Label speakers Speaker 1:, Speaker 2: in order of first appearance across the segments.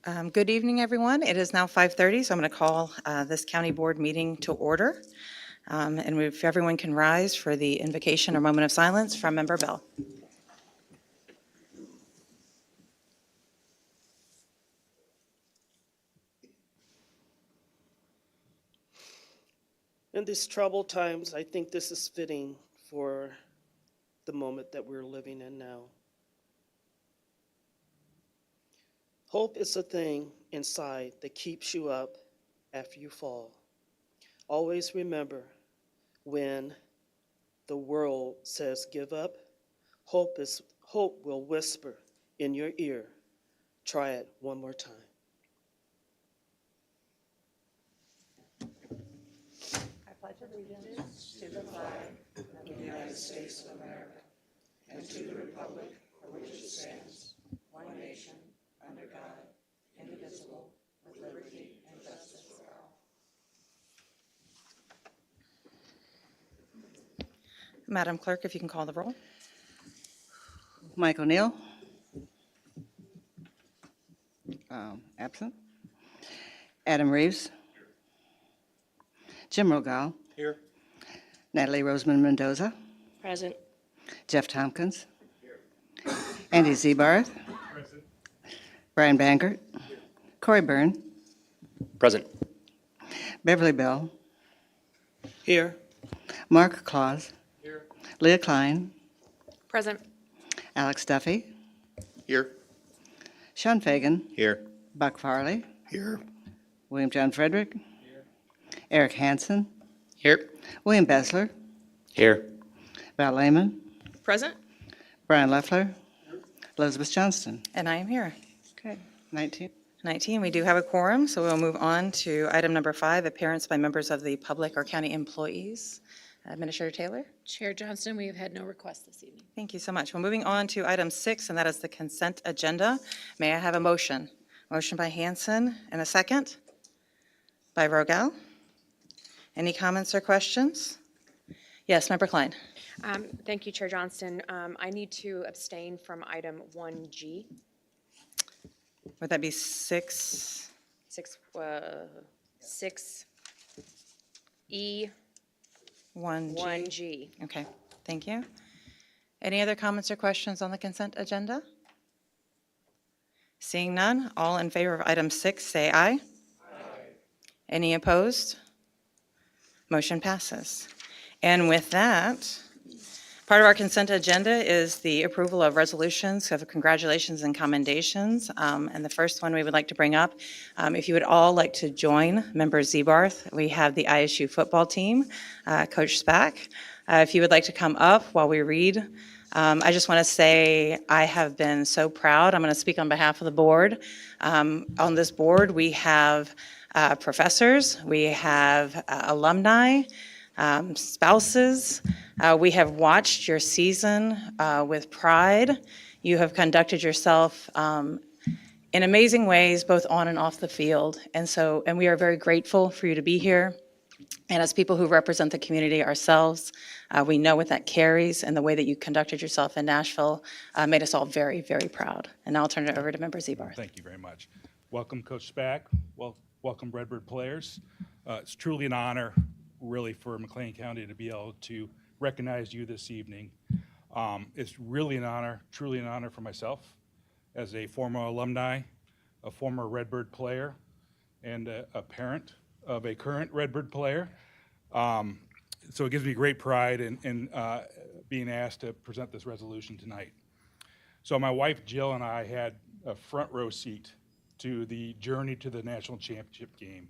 Speaker 1: Good evening, everyone. It is now 5:30, so I'm going to call this county board meeting to order. And if everyone can rise for the invocation or moment of silence from Member Bell.
Speaker 2: In these troubled times, I think this is fitting for the moment that we're living in now. Hope is a thing inside that keeps you up after you fall. Always remember, when the world says give up, hope will whisper in your ear, try it one more time.
Speaker 1: I pledge allegiance to the flag of the United States of America and to the republic for which it stands, one nation, under God, indivisible, with liberty and justice for all. Madam Clerk, if you can call the roll.
Speaker 3: Mike O'Neill. Absent. Adam Reeves. Jim Rogal.
Speaker 2: Here.
Speaker 3: Natalie Roseman Mendoza.
Speaker 4: Present.
Speaker 3: Jeff Tompkins. Andy Zebarth.
Speaker 5: Present.
Speaker 3: Brian Bangert. Corey Byrne.
Speaker 6: Present.
Speaker 3: Beverly Bell.
Speaker 2: Here.
Speaker 3: Mark Claus.
Speaker 5: Here.
Speaker 3: Leah Klein.
Speaker 4: Present.
Speaker 3: Alex Duffy.
Speaker 6: Here.
Speaker 3: Sean Fagan.
Speaker 6: Here.
Speaker 3: Buck Farley.
Speaker 6: Here.
Speaker 3: William John Frederick. Eric Hansen.
Speaker 6: Here.
Speaker 3: William Bessler.
Speaker 6: Here.
Speaker 3: Val Lehman.
Speaker 4: Present.
Speaker 3: Brian Leffler. Elizabeth Johnston.
Speaker 1: And I am here.
Speaker 3: Okay, 19.
Speaker 1: 19, we do have a quorum, so we'll move on to item number 5, appearance by members of the public or county employees. Administrator Taylor?
Speaker 4: Chair Johnston, we have had no requests this evening.
Speaker 1: Thank you so much. We're moving on to item 6, and that is the consent agenda. May I have a motion? Motion by Hanson and a second? By Rogal. Any comments or questions? Yes, Member Klein.
Speaker 7: Thank you, Chair Johnston. I need to abstain from item 1G,
Speaker 1: Would that be 6?
Speaker 7: 6E,
Speaker 1: 1G?
Speaker 7: 1G.
Speaker 1: Okay, thank you. Any other comments or questions on the consent agenda? Seeing none, all in favor of item 6, say aye. Aye. Any opposed? Motion passes. And with that, part of our consent agenda is the approval of resolutions of congratulations and commendations. And the first one we would like to bring up, if you would all like to join Member Zebarth, we have the ISU football team, Coach Spack. If you would like to come up while we read, I just want to say I have been so proud. I'm going to speak on behalf of the board. On this board, we have professors, we have alumni, spouses. We have watched your season with pride. You have conducted yourself in amazing ways, both on and off the field. And we are very grateful for you to be here. And as people who represent the community ourselves, we know what that carries, and the way that you conducted yourself in Nashville made us all very, very proud. And now I'll turn it over to Member Zebarth.
Speaker 5: Thank you very much. Welcome, Coach Spack. Welcome, Redbird players. It's truly an honor, really, for McLean County to be able to recognize you this evening. It's really an honor, truly an honor for myself as a former alumni, a former Redbird player, and a parent of a current Redbird player. So it gives me great pride in being asked to present this resolution tonight. So my wife Jill and I had a front row seat to the journey to the national championship game.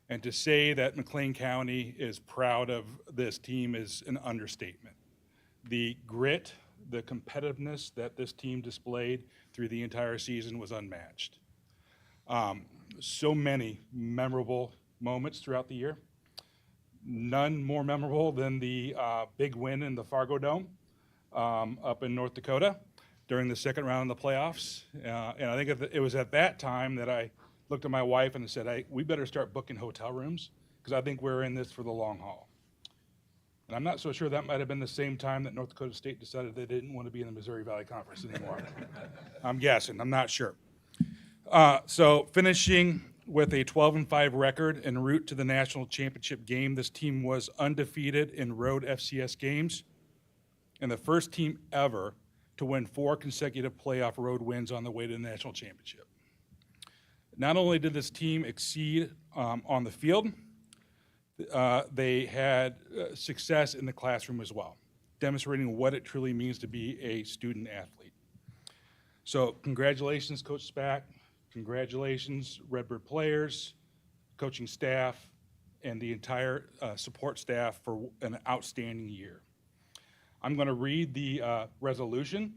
Speaker 5: And to say that McLean County is proud of this team is an understatement. The grit, the competitiveness that this team displayed through the entire season was unmatched. So many memorable moments throughout the year. None more memorable than the big win in the Fargo Dome up in North Dakota during the second round of the playoffs. And I think it was at that time that I looked at my wife and said, hey, we better start booking hotel rooms because I think we're in this for the long haul. And I'm not so sure that might have been the same time that North Dakota State decided they didn't want to be in the Missouri Valley Conference anymore. I'm guessing, I'm not sure. So finishing with a 12-5 record en route to the national championship game, this team was undefeated in road FCS games and the first team ever to win 4 consecutive playoff road wins on the way to the national championship. Not only did this team exceed on the field, they had success in the classroom as well, demonstrating what it truly means to be a student athlete. So congratulations, Coach Spack. Congratulations, Redbird players, coaching staff, and the entire support staff for an outstanding year. I'm going to read the resolution.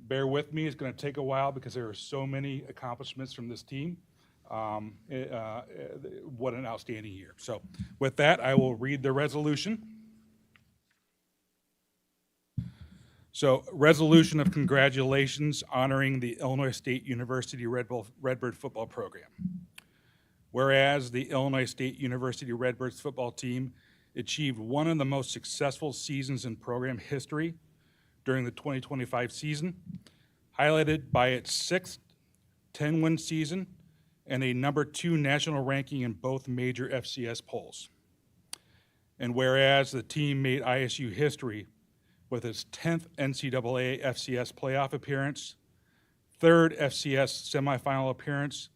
Speaker 5: Bear with me, it's going to take a while because there are so many accomplishments from this team. What an outstanding year. So with that, I will read the resolution. So, resolution of congratulations honoring the Illinois State University Redbird football program. Whereas the Illinois State University Redbirds football team achieved one of the most successful seasons in program history during the 2025 season, highlighted by its 6th 10-win season and a number 2 national ranking in both major FCS polls. And whereas the team made ISU history with its 10th NCAA FCS playoff appearance, 3rd FCS semifinal appearance,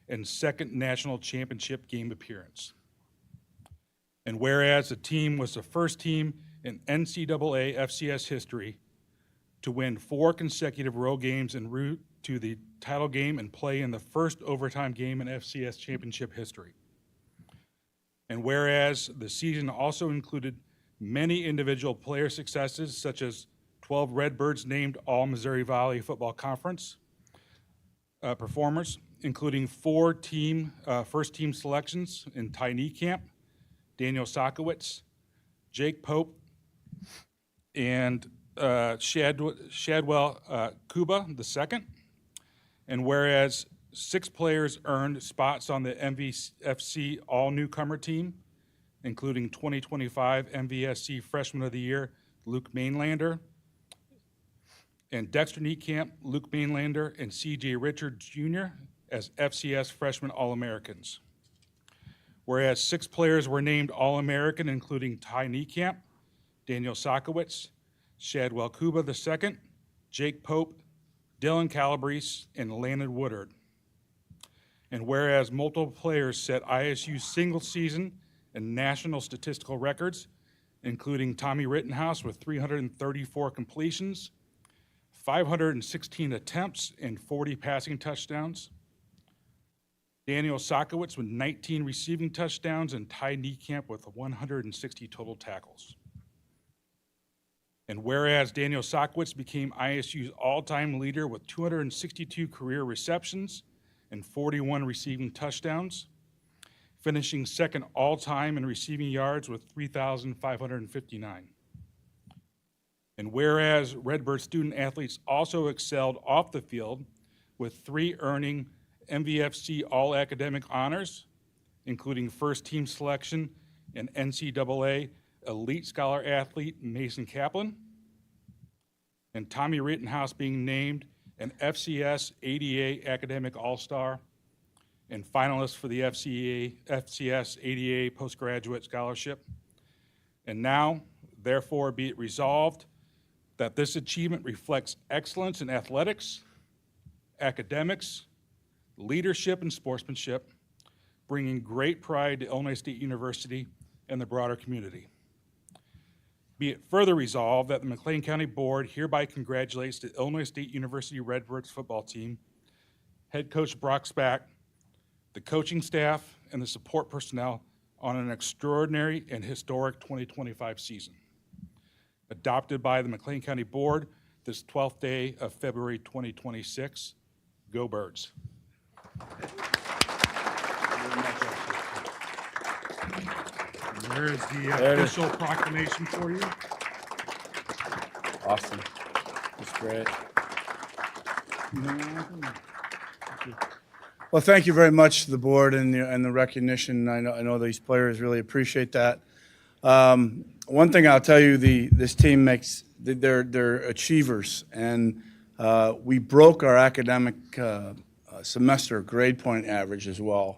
Speaker 5: and 2nd national championship game appearance. And whereas the team was the first team in NCAA FCS history to win 4 consecutive road games en route to the title game and play in the first overtime game in FCS championship history. And whereas the season also included many individual player successes, such as 12 Redbirds named All-Missouri Valley Football Conference performers, including 4 first-team selections in Ty Niekamp, Daniel Sokowitz, Jake Pope, and Shadwell Kuba II. And whereas 6 players earned spots on the MVFC All-Newcomer team, including 2025 MVSC Freshman of the Year, Luke Mainlander, and Dexter Niekamp, Luke Mainlander, and C.J. Richards Jr. as FCS Freshman All-Americans. Whereas 6 players were named All-American, including Ty Niekamp, Daniel Sokowitz, Shadwell Kuba II, Jake Pope, Dylan Calabrese, and Landon Woodard. And whereas multiple players set ISU single-season and national statistical records, including Tommy Rittenhouse with 334 completions, 516 attempts, and 40 passing touchdowns. Daniel Sokowitz with 19 receiving touchdowns, and Ty Niekamp with 160 total tackles. And whereas Daniel Sokowitz became ISU's all-time leader with 262 career receptions and 41 receiving touchdowns, finishing 2nd all-time in receiving yards with 3,559. And whereas Redbird student athletes also excelled off the field, with 3 earning MVFC All-Academic honors, including first-team selection and NCAA Elite Scholar Athlete Mason Kaplan, and Tommy Rittenhouse being named an FCS ADA Academic All-Star, and finalist for the FCS ADA Postgraduate Scholarship. And now, therefore, be it resolved that this achievement reflects excellence in athletics, academics, leadership, and sportsmanship, bringing great pride to Illinois State University and the broader community. Be it further resolved that the McLean County Board hereby congratulates the Illinois State University Redbirds football team, head coach Brock Spack, the coaching staff, and the support personnel on an extraordinary and historic 2025 season. Adopted by the McLean County Board this 12th day of February 2026. Go Birds. There is the official proclamation for you.
Speaker 6: Awesome. That's great.
Speaker 8: Well, thank you very much to the board and the recognition. I know these players really appreciate that. One thing I'll tell you, this team they're achievers, and we broke our academic semester grade point average as well.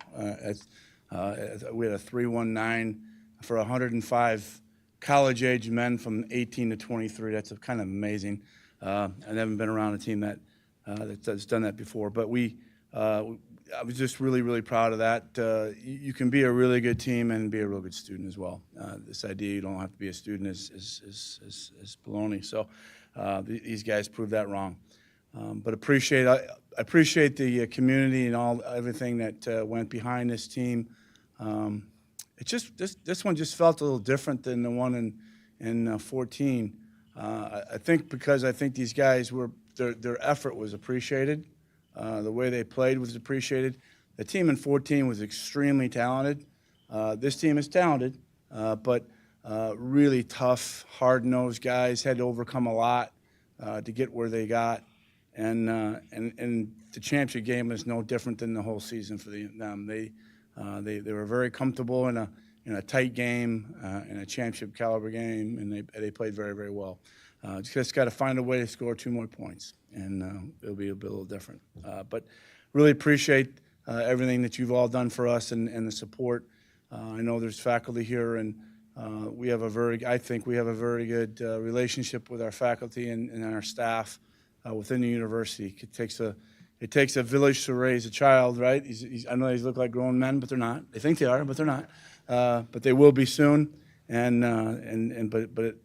Speaker 8: We had a 319 for 105 college-age men from 18 to 23. That's kind of amazing. I haven't been around a team that's done that before. But I was just really, really proud of that. You can be a really good team and be a real good student as well. This idea you don't have to be a student is baloney. So these guys proved that wrong. But I appreciate the community and everything that went behind this team. It just this one just felt a little different than the one in 14. I think because I think these guys their effort was appreciated. The way they played was appreciated. The team in 14 was extremely talented. This team is talented, but really tough, hard-nosed guys, had to overcome a lot to get where they got. And the championship game is no different than the whole season for them. They were very comfortable in a tight game, in a championship caliber game, and they played very, very well. Just got to find a way to score 2 more points, and it'll be a little different. But really appreciate everything that you've all done for us and the support. I know there's faculty here, and I think we have a very good relationship with our faculty and our staff within the university. It takes a village to raise a child, right? I know these look like grown men, but they're not. They think they are, but they're not. But they will be soon, but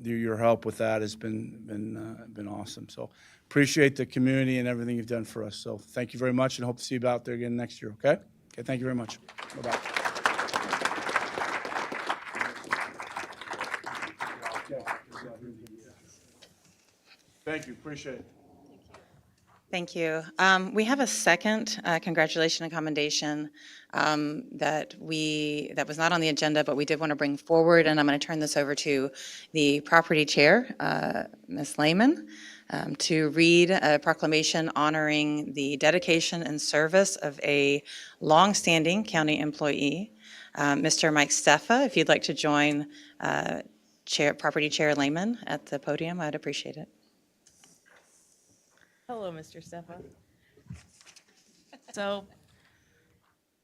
Speaker 8: your help with that has been awesome. So appreciate the community and everything you've done for us. So thank you very much, and hope to see you out there again next year. Okay? Okay. Thank you very much. Bye-bye. Thank you. Appreciate it.
Speaker 1: Thank you. We have a second congratulation and commendation that was not on the agenda, but we did want to bring forward, and I'm going to turn this over to the property chair, Ms. Lehman, to read a proclamation honoring the dedication and service of a longstanding county employee, Mr. Mike Steffa. If you'd like to join Property Chair Lehman at the podium, I'd appreciate it.
Speaker 9: Hello, Mr. Steffa. So,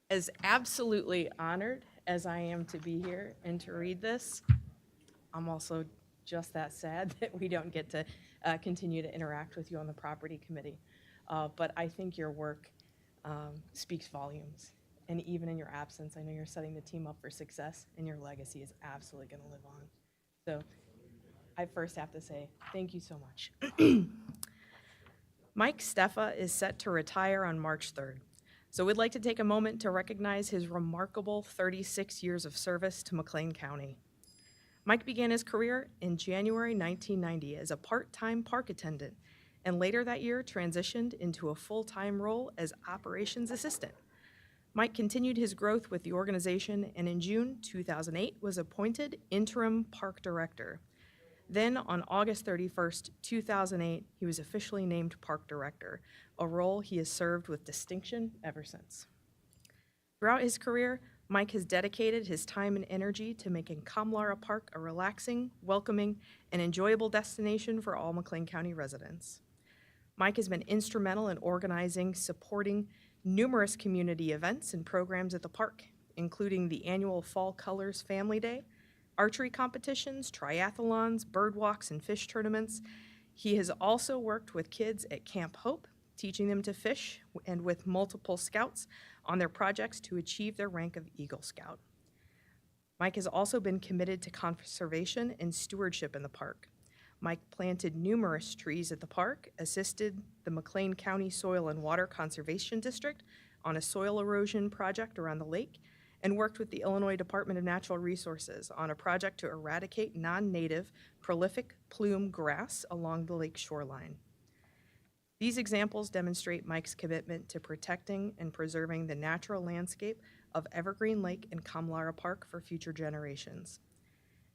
Speaker 9: as absolutely honored as I am to be here and to read this, I'm also just that sad that we don't get to continue to interact with you on the property committee. But I think your work speaks volumes. And even in your absence, I know you're setting the team up for success, and your legacy is absolutely going to live on. So I first have to say thank you so much. Mike Steffa is set to retire on March 3rd. So we'd like to take a moment to recognize his remarkable 36 years of service to McLean County. Mike began his career in January 1990 as a part-time park attendant, and later that year transitioned into a full-time role as operations assistant. Mike continued his growth with the organization, and in June 2008 was appointed interim park director. Then, on August 31st, 2008, he was officially named park director, a role he has served with distinction ever since. Throughout his career, Mike has dedicated his time and energy to making Kamlara Park a relaxing, welcoming, and enjoyable destination for all McLean County residents. Mike has been instrumental in organizing, supporting numerous community events and programs at the park, including the annual Fall Colors Family Day, archery competitions, triathlons, bird walks, and fish tournaments. He has also worked with kids at Camp Hope, teaching them to fish, and with multiple scouts on their projects to achieve their rank of Eagle Scout. Mike has also been committed to conservation and stewardship in the park. Mike planted numerous trees at the park, assisted the McLean County Soil and Water Conservation District on a soil erosion project around the lake, and worked with the Illinois Department of Natural Resources on a project to eradicate non-native prolific plume grass along the lake shoreline. These examples demonstrate Mike's commitment to protecting and preserving the natural landscape of Evergreen Lake and Kamlara Park for future generations.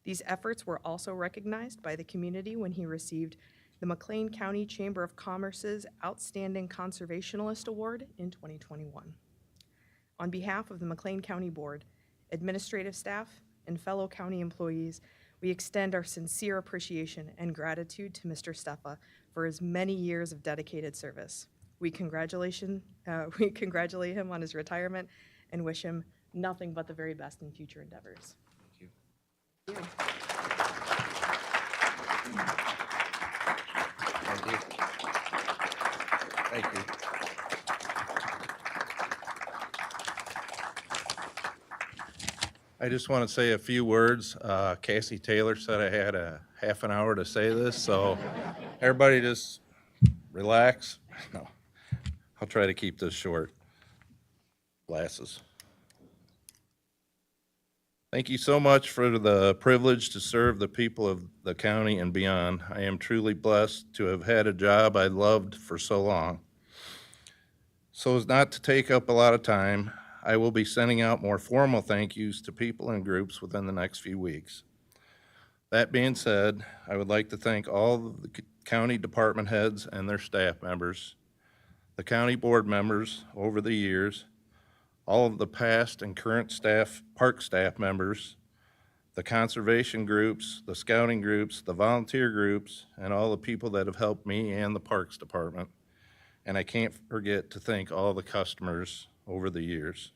Speaker 9: These efforts were also recognized by the community when he received the McLean County Chamber of Commerce's Outstanding Conservationalist Award in 2021. On behalf of the McLean County Board, administrative staff, and fellow county employees, we extend our sincere appreciation and gratitude to Mr. Steffa for his many years of dedicated service. We congratulate him on his retirement and wish him nothing but the very best in future endeavors.
Speaker 6: Thank you. Thank you.
Speaker 10: I just want to say a few words. Cassie Taylor said I had a half an hour to say this, so everybody just relax. No, I'll try to keep this short. Glasses. Thank you so much for the privilege to serve the people of the county and beyond. I am truly blessed to have had a job I loved for so long. So as not to take up a lot of time, I will be sending out more formal thank yous to people and groups within the next few weeks. That being said, I would like to thank all of the county department heads and their staff members, the county board members over the years, all of the past and current staff, park staff members, the conservation groups, the scouting groups, the volunteer groups, and all the people that have helped me and the Parks Department. And I can't forget to thank all the customers over the years.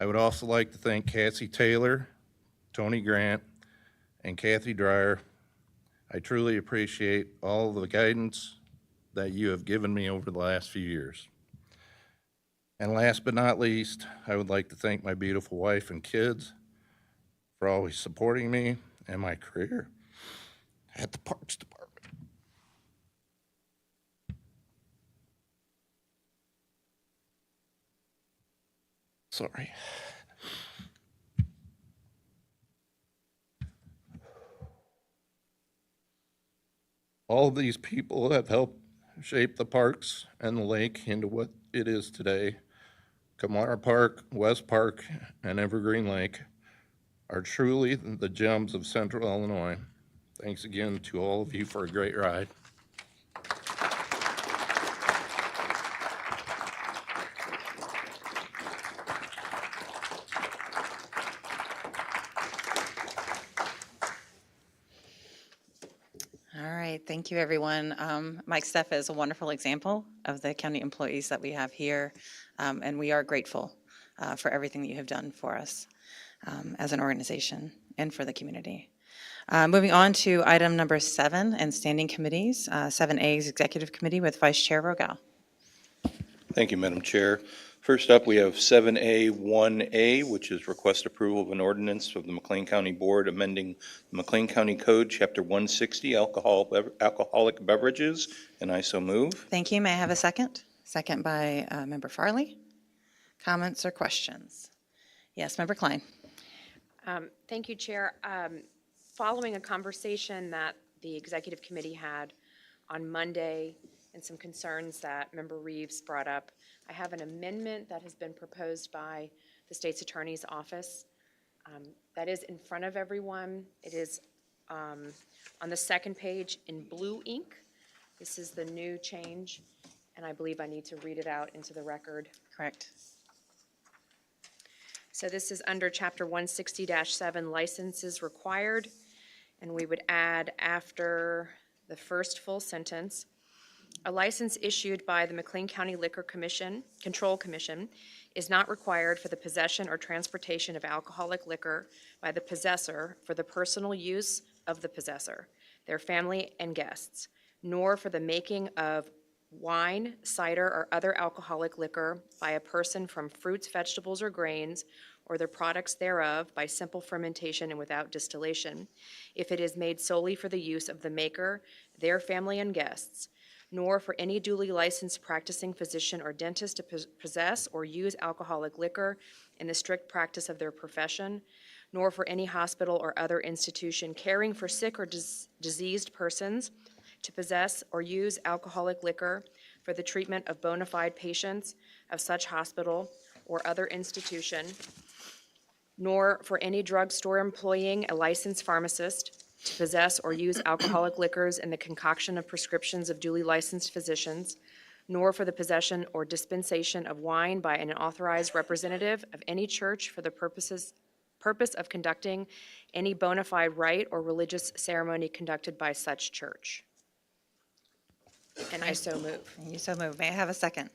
Speaker 10: I would also like to thank Cassie Taylor, Tony Grant, and Kathy Dreyer. I truly appreciate all the guidance that you have given me over the last few years. And last but not least, I would like to thank my beautiful wife and kids for always supporting me and my career at the Parks Department. Sorry. All of these people have helped shape the parks and the lake into what it is today. Kamara Park, West Park, and Evergreen Lake are truly the gems of Central Illinois. Thanks again to all of you for a great ride.
Speaker 1: All right, thank you, everyone. Mike Steff is a wonderful example of the county employees that we have here, and we are grateful for everything that you have done for us as an organization and for the community. Moving on to item number 7 and standing committees. 7A is Executive Committee with Vice Chair Rogel.
Speaker 11: Thank you, Madam Chair. First up, we have 7A 1A, which is request approval of an ordinance of the McLean County Board amending the McLean County Code, Chapter 160, alcoholic beverages, and I so move.
Speaker 1: Thank you. May I have a second? Second by Member Farley. Comments or questions? Yes, Member Klein.
Speaker 7: Thank you, Chair. Following a conversation that the Executive Committee had on Monday and some concerns that Member Reeves brought up, I have an amendment that has been proposed by the State's Attorney's Office. That is in front of everyone. It is on the second page in blue ink. This is the new change, and I believe I need to read it out into the record.
Speaker 1: Correct.
Speaker 7: So this is under Chapter 160-7, licenses required, and we would add after the first full sentence, a license issued by the McLean County Liquor Control Commission is not required for the possession or transportation of alcoholic liquor by the possessor for the personal use of the possessor, their family and guests, nor for the making of wine, cider, or other alcoholic liquor by a person from fruits, vegetables, or grains, or the products thereof by simple fermentation and without distillation, if it is made solely for the use of the maker, their family and guests, nor for any duly licensed practicing physician or dentist to possess or use alcoholic liquor in the strict practice of their profession, nor for any hospital or other institution caring for sick or diseased persons to possess or use alcoholic liquor for the treatment of bona fide patients of such hospital or other institution, nor for any drugstore employing a licensed pharmacist to possess or use alcoholic liquors in the concoction of prescriptions of duly licensed physicians, nor for the possession or dispensation of wine by an authorized representative of any church for the purpose of conducting any bona fide rite or religious ceremony conducted by such church. And I so move.
Speaker 1: And you so move. May I have a second?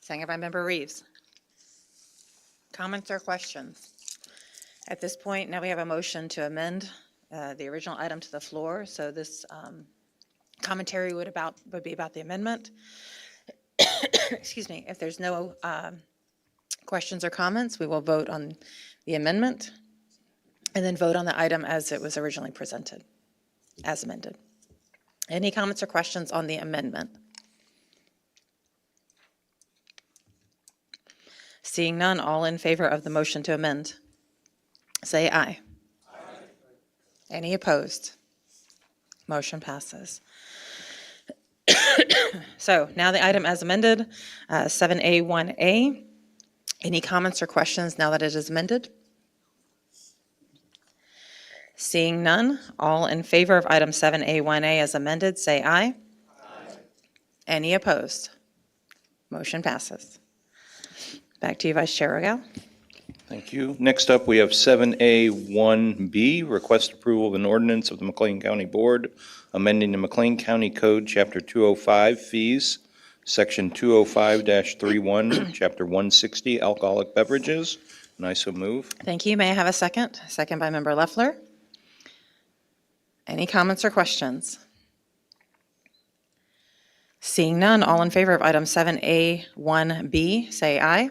Speaker 1: Second by Member Reeves. Comments or questions? At this point, now we have a motion to amend the original item to the floor. So this commentary would be about the amendment. Excuse me. If there's no questions or comments, we will vote on the amendment and then vote on the item as it was originally presented, as amended. Any comments or questions on the amendment? Seeing none, all in favor of the motion to amend, say aye. Any opposed? Motion passes. So now the item as amended, 7A1A. Any comments or questions now that it is amended? Seeing none, all in favor of item 7A1A as amended, say aye. Any opposed? Motion passes. Back to you, Vice Chair Rogal.
Speaker 11: Thank you. Next up, we have 7A1B, request approval of an ordinance of the McLean County Board amending the McLean County Code, Chapter 205, fees, Section 205-31, Chapter 160, alcoholic beverages, and I so move.
Speaker 1: Thank you. May I have a second? Second by Member Loeffler. Any comments or questions? Seeing none, all in favor of item 7A1B, say aye.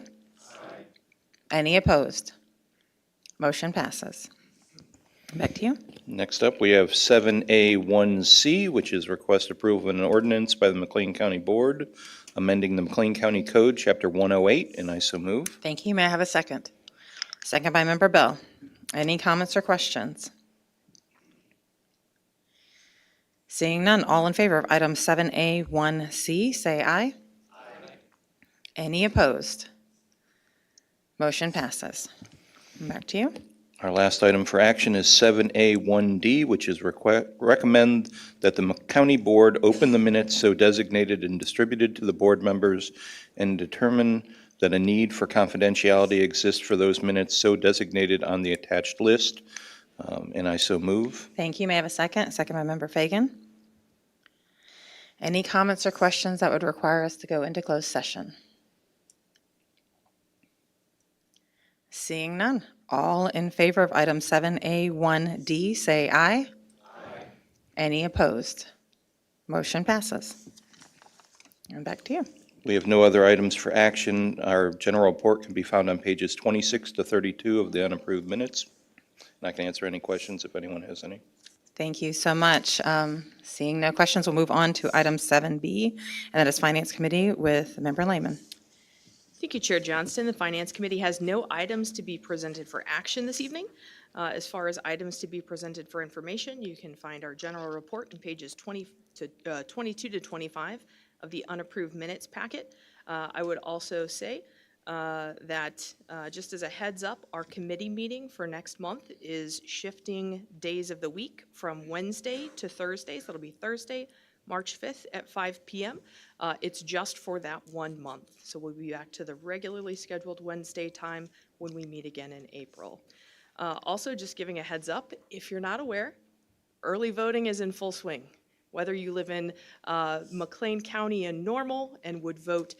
Speaker 1: Any opposed? Motion passes. Back to you.
Speaker 11: Next up, we have 7A1C, which is request approval of an ordinance by the McLean County Board amending the McLean County Code, Chapter 108, and I so move.
Speaker 1: Thank you. May I have a second? Second by Member Bell. Any comments or questions? Seeing none, all in favor of item 7A1C, say aye. Any opposed? Motion passes. Back to you.
Speaker 11: Our last item for action is 7A1D, which is recommend that the county board open the minutes so designated and distributed to the board members and determine that a need for confidentiality exists for those minutes so designated on the attached list. And I so move.
Speaker 1: Thank you. May I have a second? Second by Member Fagan. Any comments or questions that would require us to go into closed session? Seeing none. All in favor of item 7A1D, say aye. Any opposed? Motion passes. And back to you.
Speaker 11: We have no other items for action. Our general report can be found on pages 26 to 32 of the unapproved minutes. And I can answer any questions if anyone has any.
Speaker 1: Thank you so much. Seeing no questions, we'll move on to item 7B, and that is Finance Committee with Member Lehman.
Speaker 9: Thank you, Chair Johnston. The Finance Committee has no items to be presented for action this evening. As far as items to be presented for information, you can find our general report in pages 22 to 25 of the unapproved minutes packet. I would also say that just as a heads up, our committee meeting for next month is shifting days of the week from Wednesday to Thursdays. That'll be Thursday, March 5th at 5 p.m. It's just for that 1 month. So we'll be back to the regularly scheduled Wednesday time when we meet again in April. Also, just giving a heads up, if you're not aware, early voting is in full swing. Whether you live in McLean County and Normal and would vote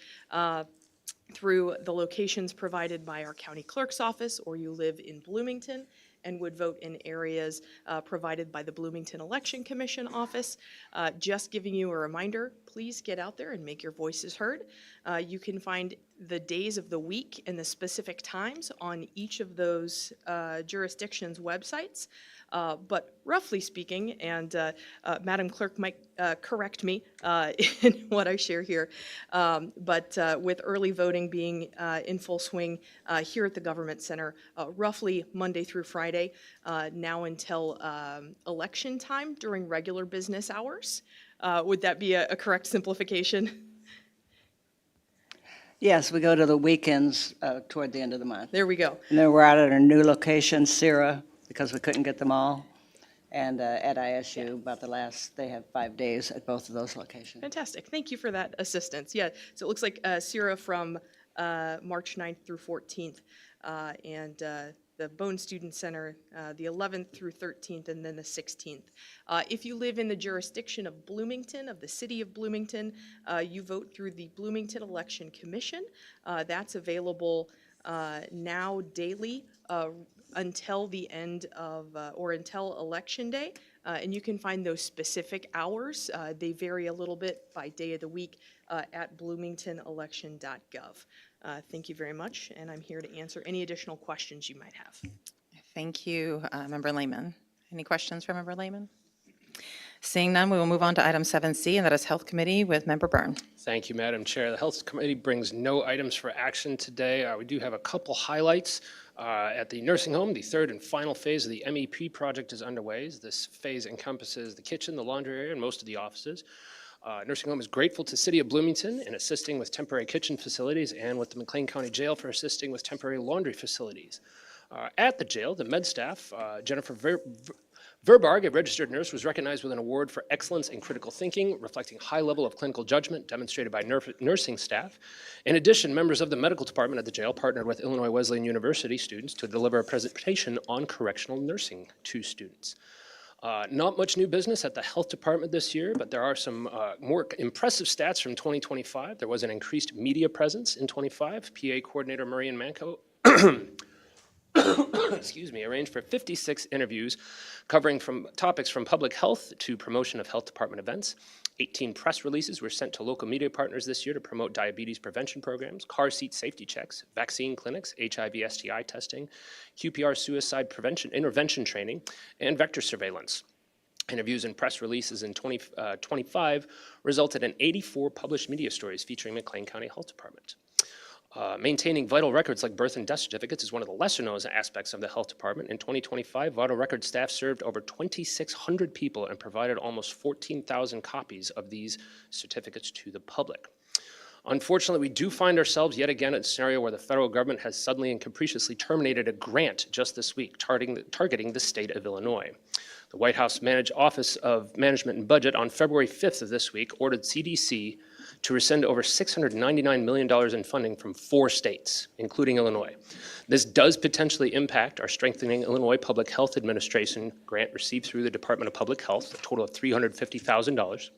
Speaker 9: through the locations provided by our county clerk's office, or you live in Bloomington and would vote in areas provided by the Bloomington Election Commission office. Just giving you a reminder, please get out there and make your voices heard. You can find the days of the week and the specific times on each of those jurisdictions' websites. But roughly speaking, and Madam Clerk might correct me in what I share here, but with early voting being in full swing here at the Government Center, roughly Monday through Friday, now until election time during regular business hours. Would that be a correct simplification?
Speaker 3: Yes, we go to the weekends toward the end of the month.
Speaker 9: There we go.
Speaker 3: And then we're out at our new location, Sierra, because we couldn't get them all. And at ISU, they have 5 days at both of those locations.
Speaker 9: Fantastic. Thank you for that assistance. Yeah, so it looks like Sierra from March 9th through 14th, and the Bone Student Center, the 11th through 13th, and then the 16th. If you live in the jurisdiction of Bloomington, of the city of Bloomington, you vote through the Bloomington Election Commission. That's available now daily until the end of, or until Election Day. And you can find those specific hours. They vary a little bit by day of the week at bloomingtonelection.gov. Thank you very much, and I'm here to answer any additional questions you might have.
Speaker 1: Thank you, Member Lehman. Any questions for Member Lehman? Seeing none, we will move on to item 7C, and that is Health Committee with Member Byrne.
Speaker 12: Thank you, Madam Chair. The Health Committee brings no items for action today. We do have a couple highlights. At the nursing home, the third and final phase of the MEP project is underway. This phase encompasses the kitchen, the laundry area, and most of the offices. Nursing home is grateful to City of Bloomington in assisting with temporary kitchen facilities and with the McLean County Jail for assisting with temporary laundry facilities. At the jail, the med staff, Jennifer Verbarg, a registered nurse, was recognized with an award for excellence in critical thinking, reflecting high level of clinical judgment demonstrated by nursing staff. In addition, members of the medical department at the jail partnered with Illinois Wesleyan University students to deliver a presentation on correctional nursing to students. Not much new business at the health department this year, but there are some more impressive stats from 2025. There was an increased media presence in 25. PA Coordinator Marian Manco arranged for 56 interviews covering from topics from public health to promotion of health department events. 18 press releases were sent to local media partners this year to promote diabetes prevention programs, car seat safety checks, vaccine clinics, HIV STI testing, QPR suicide prevention intervention training, and vector surveillance. Interviews and press releases in 2025 resulted in 84 published media stories featuring McLean County Health Department. Maintaining vital records like birth and death certificates is one of the lesser known aspects of the health department. In 2025, vital record staff served over 2,600 people and provided almost 14,000 copies of these certificates to the public. Unfortunately, we do find ourselves yet again in a scenario where the federal government has suddenly and capriciously terminated a grant just this week targeting the state of Illinois. The White House Office of Management and Budget on February 5th of this week ordered CDC to rescind over $699 million in funding from 4 states, including Illinois. This does potentially impact our Strengthening Illinois Public Health Administration grant received through the Department of Public Health, a total of $350,000.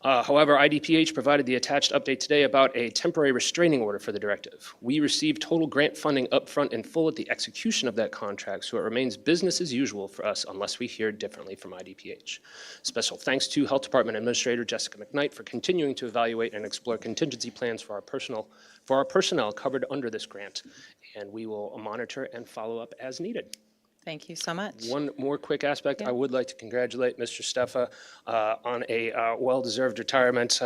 Speaker 12: However, IDPH provided the attached update today about a temporary restraining order for the directive. We received total grant funding upfront in full at the execution of that contract, so it remains business as usual for us unless we hear differently from IDPH. Special thanks to Health Department Administrator Jessica McKnight for continuing to evaluate and explore contingency plans for our personnel covered under this grant, and we will monitor and follow up as needed.
Speaker 1: Thank you so much.
Speaker 12: One more quick aspect. I would like to congratulate Mr. Steffa on a well-deserved retirement.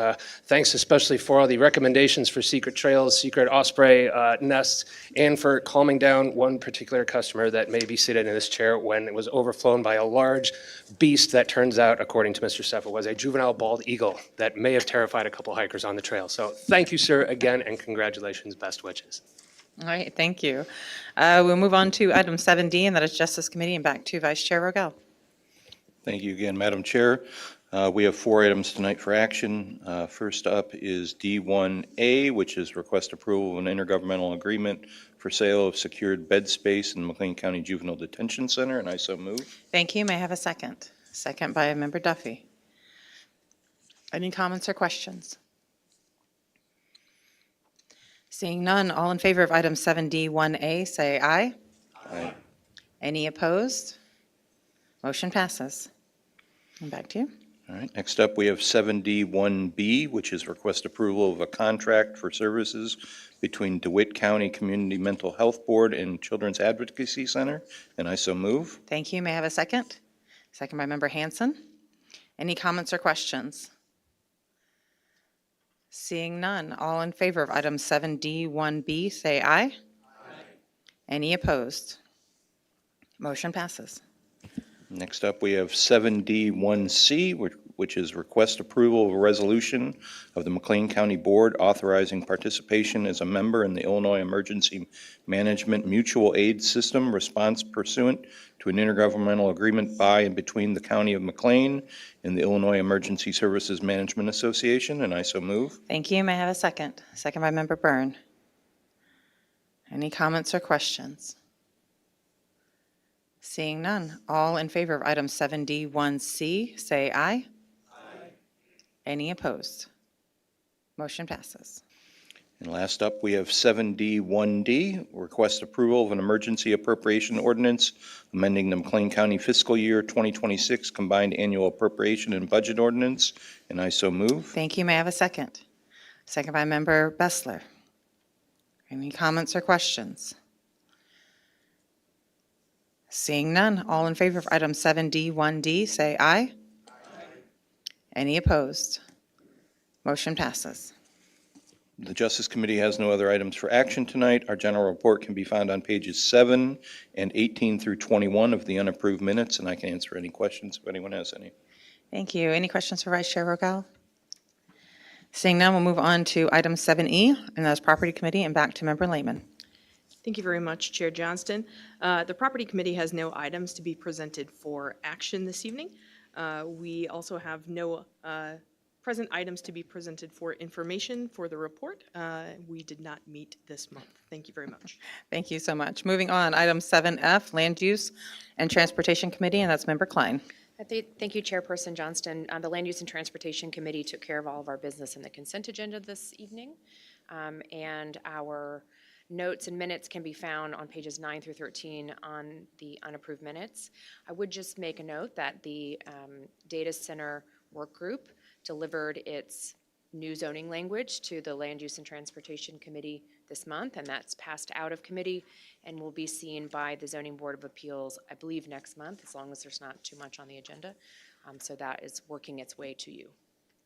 Speaker 12: Thanks especially for all the recommendations for secret trails, secret osprey nests, and for calming down one particular customer that may be seated in this chair when it was overflown by a large beast that turns out, according to Mr. Steffa, was a juvenile bald eagle that may have terrified a couple hikers on the trail. So thank you, sir, again, and congratulations. Best wishes.
Speaker 1: All right, thank you. We'll move on to item 7D, and that is Justice Committee, and back to Vice Chair Rogel.
Speaker 11: Thank you again, Madam Chair. We have 4 items tonight for action. First up is D1A, which is request approval of an intergovernmental agreement for sale of secured bed space in the McLean County Juvenile Detention Center, and I so move.
Speaker 1: Thank you. May I have a second? Second by Member Duffy. Any comments or questions? Seeing none, all in favor of item 7D1A, say aye.
Speaker 11: Aye.
Speaker 1: Any opposed? Motion passes. And back to you.
Speaker 11: All right, next up, we have 7D1B, which is request approval of a contract for services between DeWitt County Community Mental Health Board and Children's Advocacy Center, and I so move.
Speaker 1: Thank you. May I have a second? Second by Member Hanson. Any comments or questions? Seeing none, all in favor of item 7D1B, say aye. Aye. Any opposed? Motion passes.
Speaker 11: Next up, we have 7D1C, which is request approval of a resolution of the McLean County Board authorizing participation as a member in the Illinois Emergency Management Mutual Aid System response pursuant to an intergovernmental agreement by and between the County of McLean and the Illinois Emergency Services Management Association, and I so move.
Speaker 1: Thank you. May I have a second? Second by Member Byrne. Any comments or questions? Seeing none. All in favor of item 7D1C, say aye. Aye. Any opposed? Motion passes.
Speaker 11: And last up, we have 7D1D, request approval of an emergency appropriation ordinance amending the McLean County fiscal year 2026 combined annual appropriation and budget ordinance, and I so move.
Speaker 1: Thank you. May I have a second? Second by Member Bessler. Any comments or questions? Seeing none. All in favor of item 7D1D, say aye. Aye. Any opposed? Motion passes.
Speaker 11: The Justice Committee has no other items for action tonight. Our general report can be found on pages 7 and 18 through 21 of the unapproved minutes, and I can answer any questions if anyone has any.
Speaker 1: Thank you. Any questions for Vice Chair Rogel? Seeing none, we'll move on to item 7E, and that's Property Committee, and back to Member Lehman.
Speaker 9: Thank you very much, Chair Johnston. The Property Committee has no items to be presented for action this evening. We also have no present items to be presented for information for the report. We did not meet this month. Thank you very much.
Speaker 1: Thank you so much. Moving on, item 7F, Land Use and Transportation Committee, and that's Member Klein.
Speaker 7: Thank you, Chairperson Johnston. The Land Use and Transportation Committee took care of all of our business in the consent agenda this evening. And our notes and minutes can be found on pages 9 through 13 on the unapproved minutes. I would just make a note that the Data Center Work Group delivered its new zoning language to the Land Use and Transportation Committee this month, and that's passed out of committee and will be seen by the Zoning Board of Appeals, I believe, next month, as long as there's not too much on the agenda. So that is working its way to you.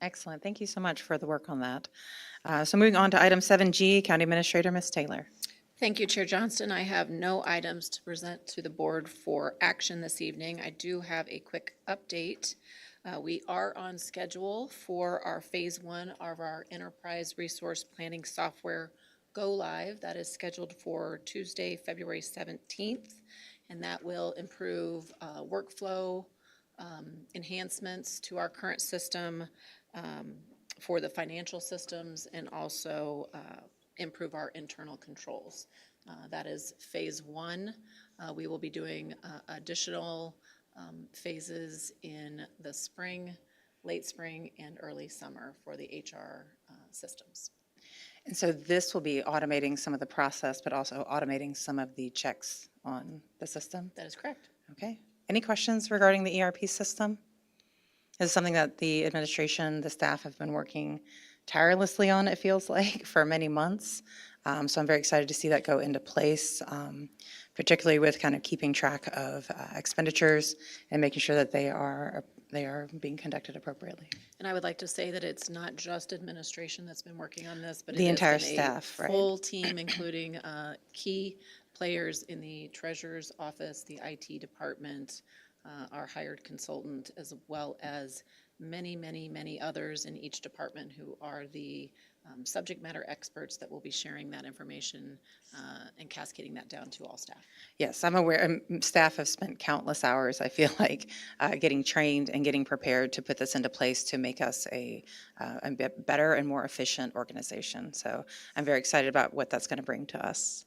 Speaker 1: Excellent. Thank you so much for the work on that. So moving on to item 7G, County Administrator, Ms. Taylor.
Speaker 4: Thank you, Chair Johnston. I have no items to present to the board for action this evening. I do have a quick update. We are on schedule for our phase 1 of our enterprise resource planning software go live. That is scheduled for Tuesday, February 17th, and that will improve workflow enhancements to our current system for the financial systems, and also improve our internal controls. That is phase 1. We will be doing additional phases in the spring, late spring, and early summer for the HR systems.
Speaker 1: And so this will be automating some of the process, but also automating some of the checks on the system?
Speaker 4: That is correct.
Speaker 1: Okay. Any questions regarding the ERP system? This is something that the administration, the staff have been working tirelessly on, it feels like, for many months. So I'm very excited to see that go into place, particularly with kind of keeping track of expenditures and making sure that they are being conducted appropriately.
Speaker 4: And I would like to say that it's not just administration that's been working on this, but
Speaker 1: The
Speaker 4: it
Speaker 1: entire
Speaker 4: has been
Speaker 1: staff,
Speaker 4: a
Speaker 1: right?
Speaker 4: full team, including key players in the treasurer's office, the IT department, our hired consultant, as well as many, many, many others in each department who are the subject matter experts that will be sharing that information and cascading that down to all staff.
Speaker 1: Yes, I'm aware, staff have spent countless hours, I feel like, getting trained and getting prepared to put this into place to make us a better and more efficient organization. So I'm very excited about what that's going to bring to us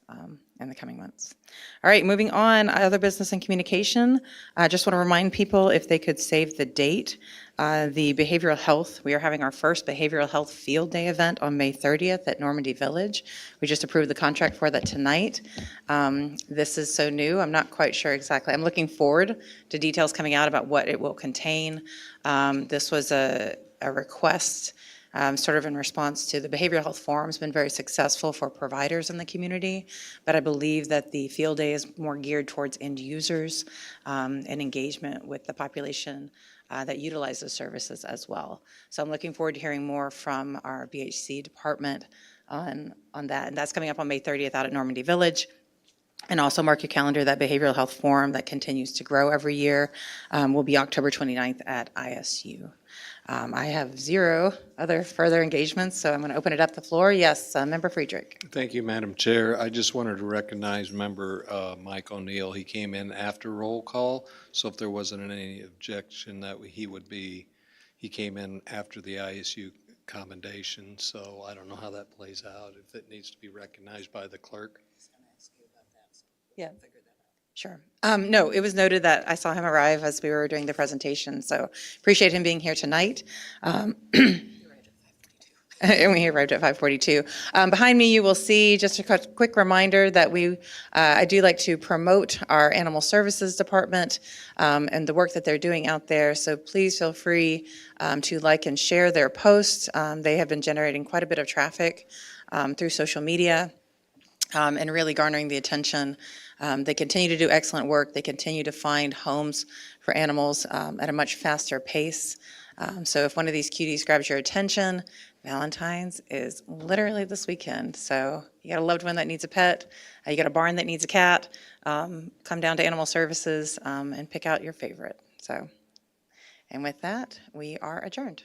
Speaker 1: in the coming months. All right, moving on, other business and communication. I just want to remind people if they could save the date. The behavioral health, we are having our first behavioral health field day event on May 30th at Normandy Village. We just approved the contract for that tonight. This is so new, I'm not quite sure exactly. I'm looking forward to details coming out about what it will contain. This was a request sort of in response to the behavioral health forum's been very successful for providers in the community, but I believe that the field day is more geared towards end users and engagement with the population that utilizes services as well. So I'm looking forward to hearing more from our BHC department on that, and that's coming up on May 30th out at Normandy Village. And also mark your calendar, that behavioral health forum that continues to grow every year will be October 29th at ISU. I have zero other further engagements, so I'm going to open it up the floor. Yes, Member Friedrich.
Speaker 13: Thank you, Madam Chair. I just wanted to recognize Member Mike O'Neill. He came in after roll call, so if there wasn't any objection that he came in after the ISU commendation, so I don't know how that plays out, if it needs to be recognized by the clerk.
Speaker 1: Yeah. Sure. No, it was noted that I saw him arrive as we were doing the presentation, so appreciate him being here tonight. And we arrived at 5:42. Behind me, you will see just a quick reminder that I do like to promote our Animal Services Department and the work that they're doing out there. So please feel free to like and share their posts. They have been generating quite a bit of traffic through social media and really garnering the attention. They continue to do excellent work. They continue to find homes for animals at a much faster pace. So if one of these cuties grabs your attention, Valentine's is literally this weekend. So you got a loved one that needs a pet, you got a barn that needs a cat, come down to Animal Services and pick out your favorite. So, and with that, we are adjourned.